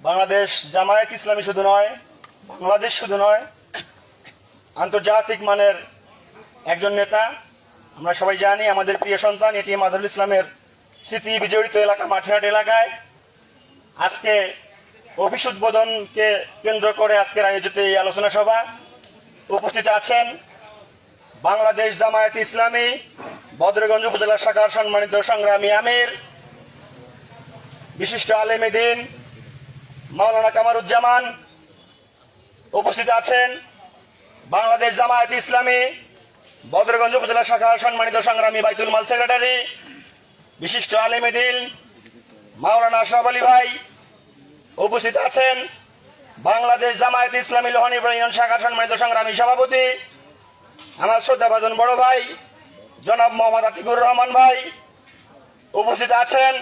বাংলাদেশ জামায়াত ইসলামী শুধু নয়, বাংলাদেশ শুধু নয়, আন্তর্জাতিক মানের একজন নেতা। আমরা সবাই জানি আমাদের প্রিয় সন্তান এটি মাদুল ইসলামের স্মৃতি বিজড়িত এলাকা মাঠেরহাট এলাকায় আজকে অফিস উদ্বোধনকে কেন্দ্র করে আজকের আয়োজিত এই আলোচনা সভা উপস্থিত আছেন বাংলাদেশ জামায়াত ইসলামী বদরগঞ্জ উপজেলা শাখার সম্মানিত সংগ্রামী আমির বিশিষ্ট আলেম দ্বীন মাওলানা কামারুজ্জামান। উপস্থিত আছেন বাংলাদেশ জামায়াত ইসলামী বদরগঞ্জ উপজেলা শাখার সম্মানিত সংগ্রামী বাইতুল মাল সেক্রেটারি বিশিষ্ট আলেম দ্বীন মাওলানা আশরাফ আলী ভাই। উপস্থিত আছেন বাংলাদেশ জামায়াত ইসলামী লোহানীপুর ইউনিয়ন শাখার সম্মানিত সংগ্রামী সভাপতি আমার শ্রদ্ধাভাজন বড় ভাই জনাব মোহাম্মদ আতিকুর রহমান ভাই। উপস্থিত আছেন